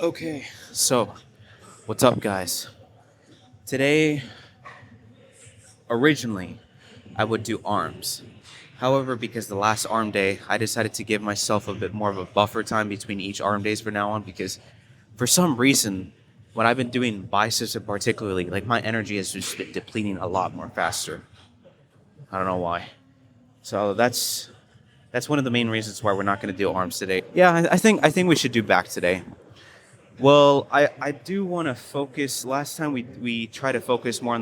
Okay, so what's up, guys? Today, originally, I would do arms. However, because the last arm day, I decided to give myself a bit more of a buffer time between each arm days from now on because for some reason, when I've been doing biceps in particularly, like my energy has just been depleting a lot more faster. I don't know why. So that's one of the main reasons why we're not going to do arms today. Yeah, I think we should do back today. Well, I do want to focus. Last time we tried to focus more on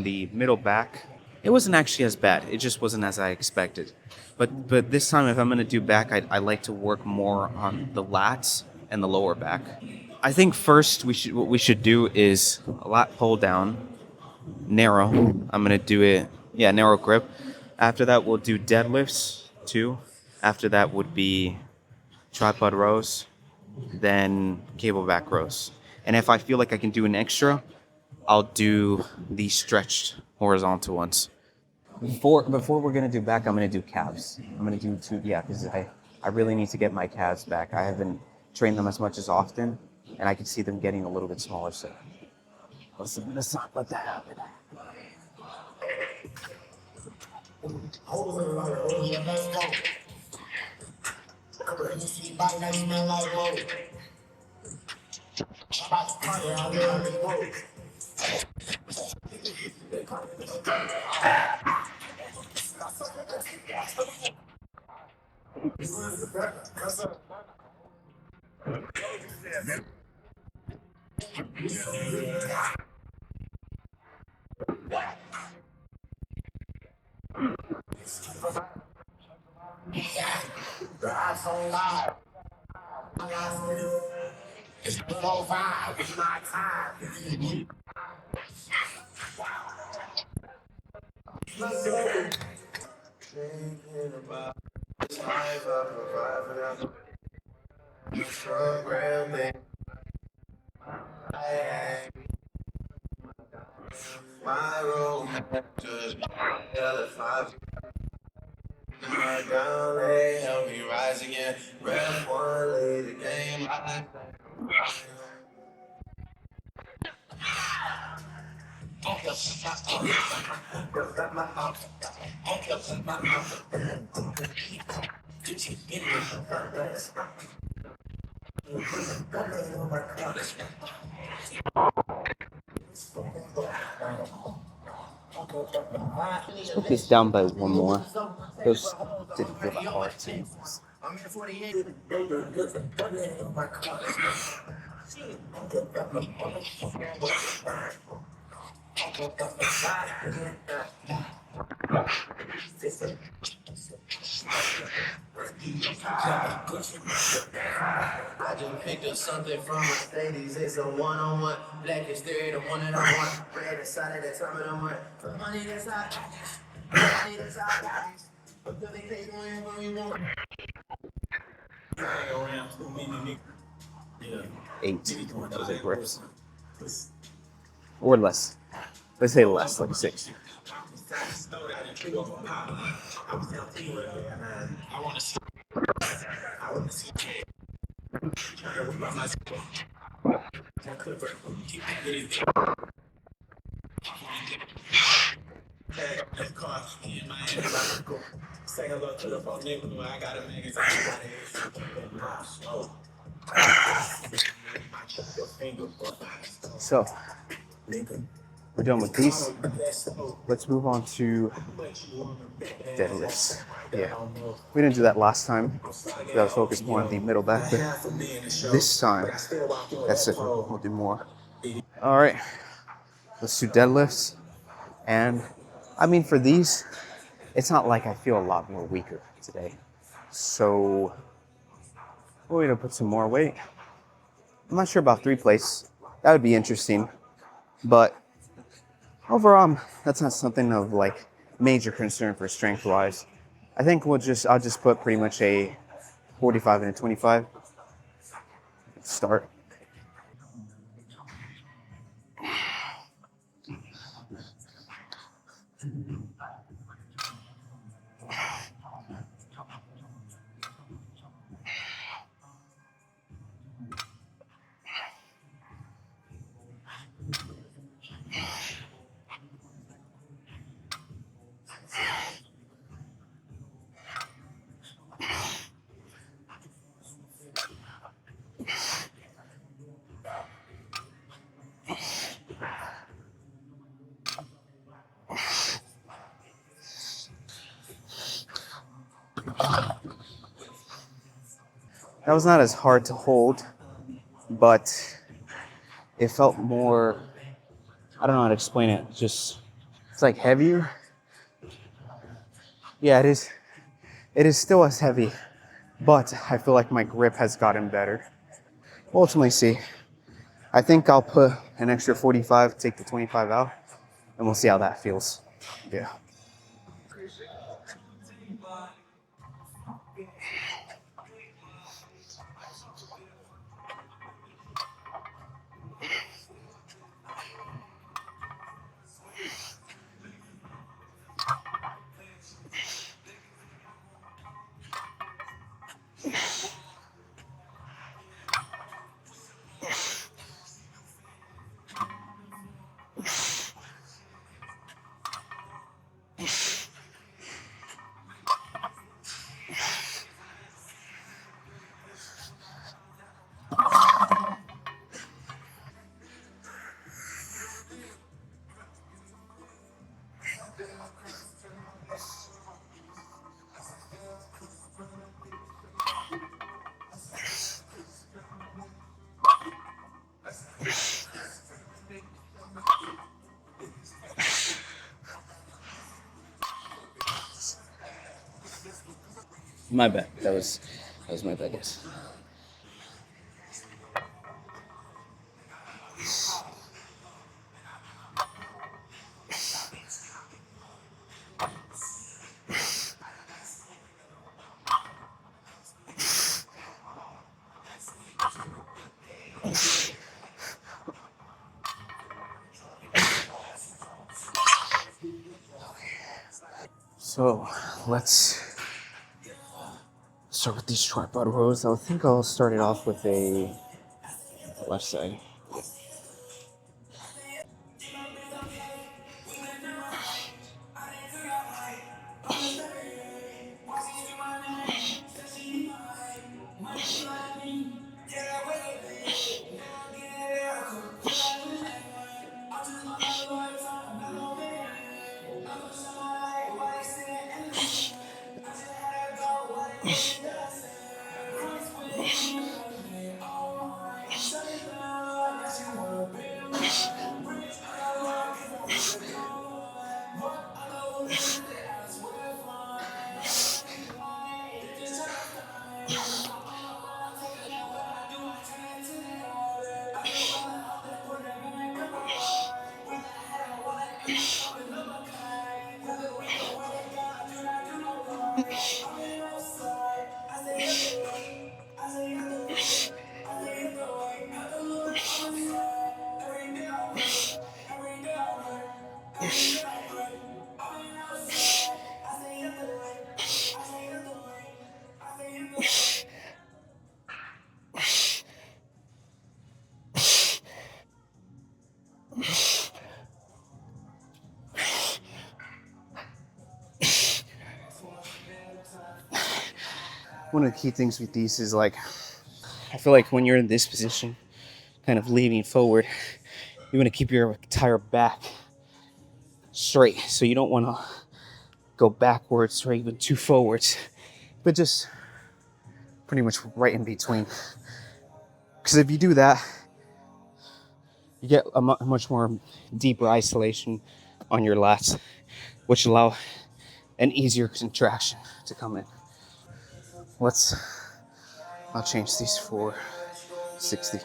the middle back. It wasn't actually as bad. It just wasn't as I expected. But this time, if I'm gonna do back, I like to work more on the lats and the lower back. I think first what we should do is a lat pull down, narrow. I'm gonna do it. Yeah, narrow grip. After that, we'll do deadlifts too. After that would be tripod rows, then cable back rows. And if I feel like I can do an extra, I'll do the stretched horizontal ones. Before we're gonna do back, I'm gonna do calves. I'm gonna do two, yeah, because I really need to get my calves back. I haven't trained them as much as often, and I can see them getting a little bit smaller. So let's not let that happen. Put this down by one more. Those didn't feel that hard to use. I just picked up something from Mercedes. It's a one-on-one. Black exterior, the one that I want. Red inside of the terminal one. For money that's not. Money that's not. But then they take when you want. Eight. Those are grips. Or less. Let's say less, like six. So, we're done with these. Let's move on to deadlifts. Yeah, we didn't do that last time. That was focused more on the middle back, but this time, that's it. We'll do more. All right, let's do deadlifts. And I mean, for these, it's not like I feel a lot more weaker today. So we're gonna put some more weight. I'm not sure about three plates. That would be interesting, but overall, that's not something of like major concern for strength wise. I think I'll just put pretty much a 45 and a 25 start. That was not as hard to hold, but it felt more, I don't know how to explain it. Just, it's like heavier. Yeah, it is. It is still as heavy, but I feel like my grip has gotten better. We'll ultimately see. I think I'll put an extra 45, take the 25 out, and we'll see how that feels. Yeah. My bad. That was my bad, yes. So let's start with these tripod rows. I think I'll start it off with a left side. One of the key things with these is like, I feel like when you're in this position, kind of leaning forward, you want to keep your entire back straight. So you don't want to go backwards or even too forwards, but just pretty much right in between. Because if you do that, you get a much more deeper isolation on your lats, which allow an easier contraction to come in. I'll change these for 60.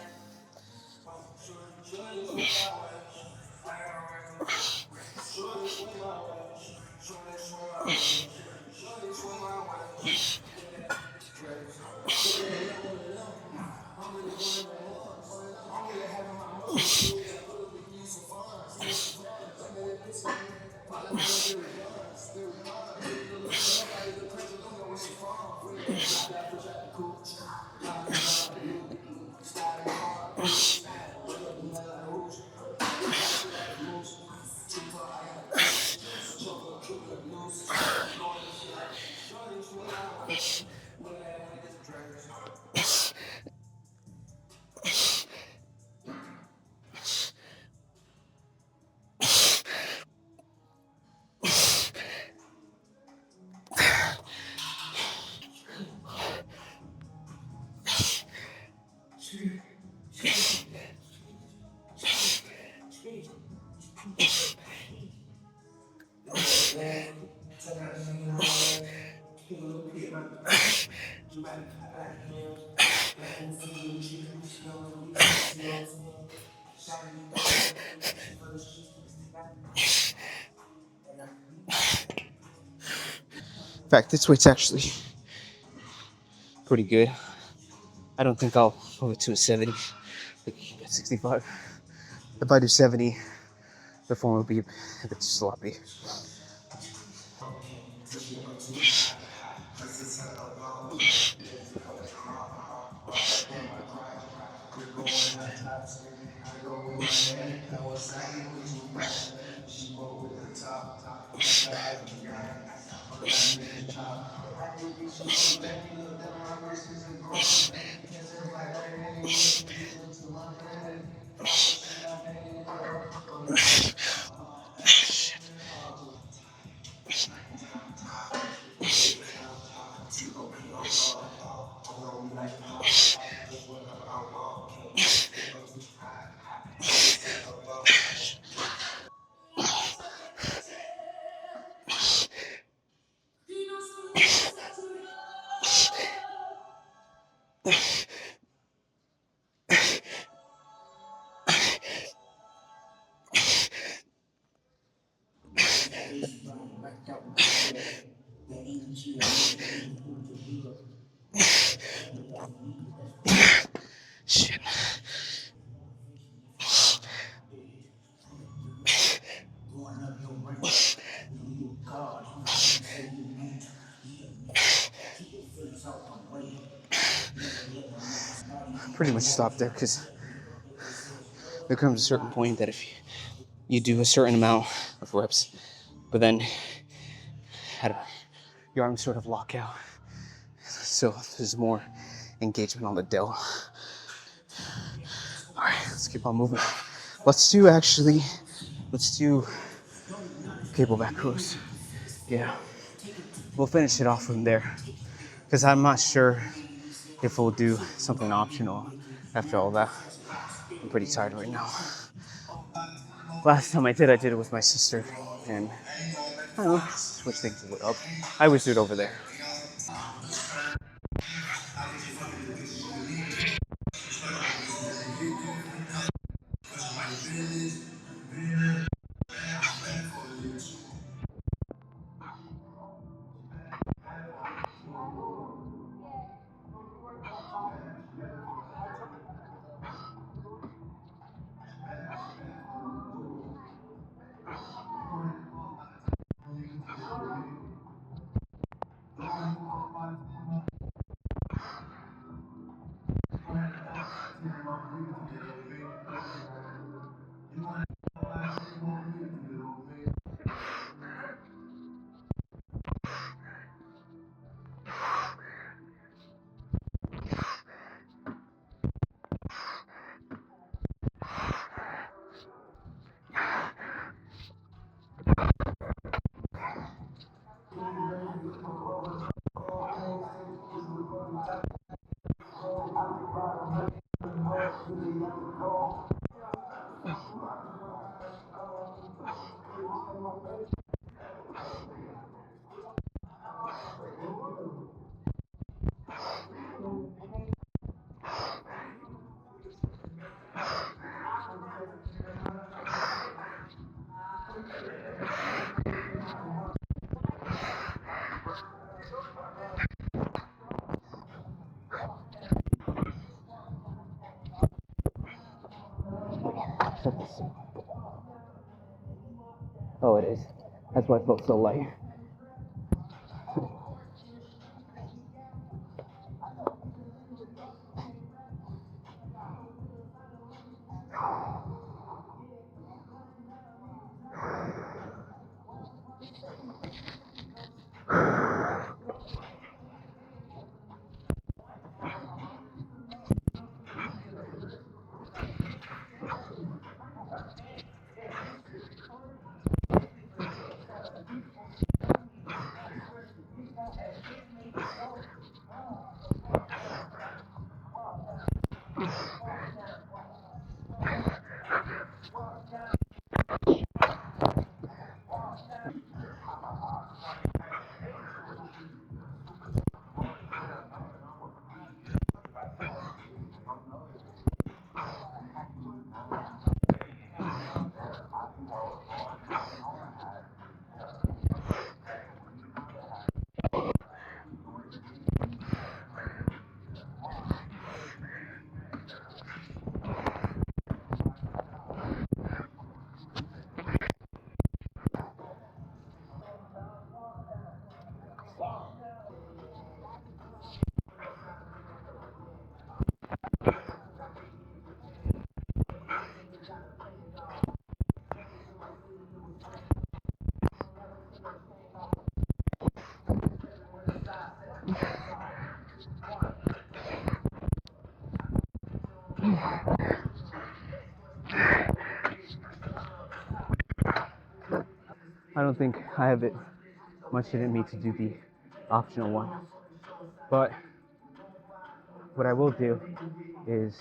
In fact, this weight's actually pretty good. I don't think I'll move it to a 70, like 65. If I do 70, the form will be a bit sloppy. Shit. Pretty much stop there because there comes a certain point that if you do a certain amount of reps, but then I don't know, your arms sort of lock out. So there's more engagement on the dell. Alright, let's keep on moving. Let's do cable back rows. Yeah. We'll finish it off from there. Because I'm not sure if we'll do something optional after all that. I'm pretty tired right now. Last time I did it with my sister, and I don't know, switch things up. I always do it over there. Oh, it is. That's why it felt so light. I don't think I have it much in me to do the optional one. But what I will do is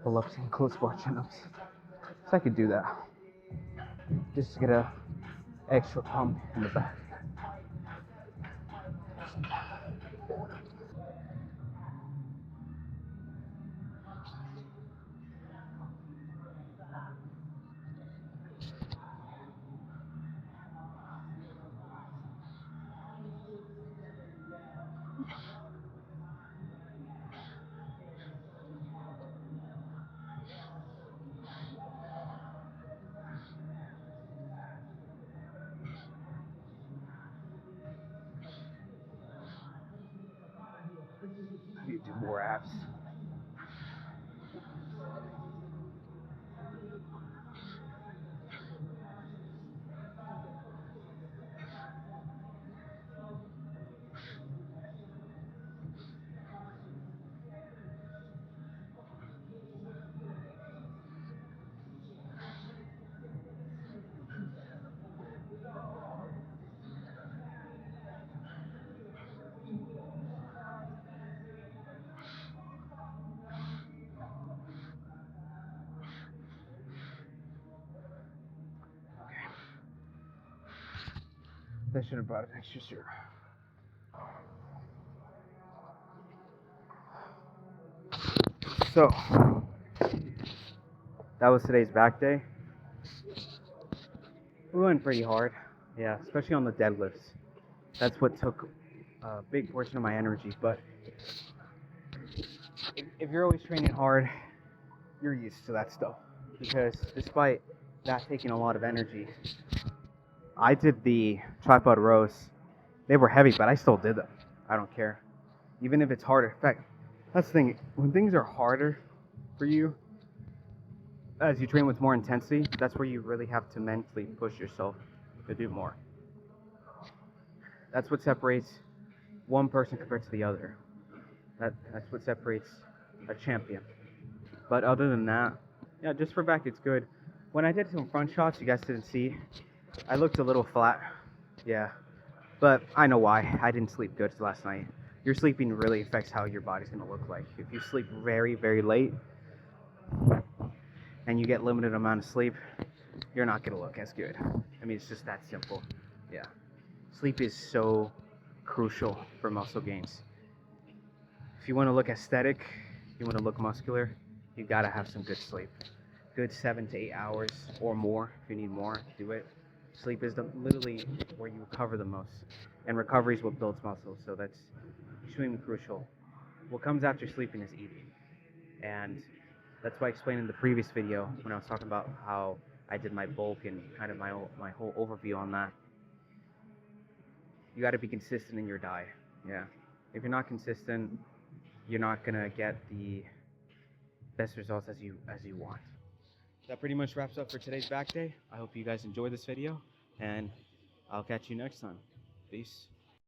pull-ups and close bar chin-ups. So I could do that. Just to get a extra pump in the back. I need to do more abs. They should have brought an extra shirt. So, that was today's back day. We went pretty hard. Yeah, especially on the deadlifts. That's what took a big portion of my energy. But if you're always training hard, you're used to that stuff. Because despite that taking a lot of energy, I did the tripod rows. They were heavy, but I still did them. I don't care. Even if it's harder. In fact, that's the thing. When things are harder for you, as you train with more intensity, that's where you really have to mentally push yourself to do more. That's what separates one person compared to the other. That's what separates a champion. But other than that, yeah, just for back, it's good. When I did some front shots, you guys didn't see, I looked a little flat. Yeah. But I know why. I didn't sleep good last night. Your sleeping really affects how your body's going to look like. If you sleep very, very late and you get limited amount of sleep, you're not going to look as good. I mean, it's just that simple. Yeah. Sleep is so crucial for muscle gains. If you want to look aesthetic, you want to look muscular, you got to have some good sleep. Good 7 to 8 hours or more. If you need more, do it. Sleep is literally where you recover the most. And recovery is what builds muscle, so that's extremely crucial. What comes after sleeping is eating. And that's why I explained in the previous video when I was talking about how I did my bulk and kind of my whole overview on that. You got to be consistent in your diet. Yeah. If you're not consistent, you're not going to get the best results as you want. That pretty much wraps up for today's back day. I hope you guys enjoyed this video, and I'll catch you next time. Peace.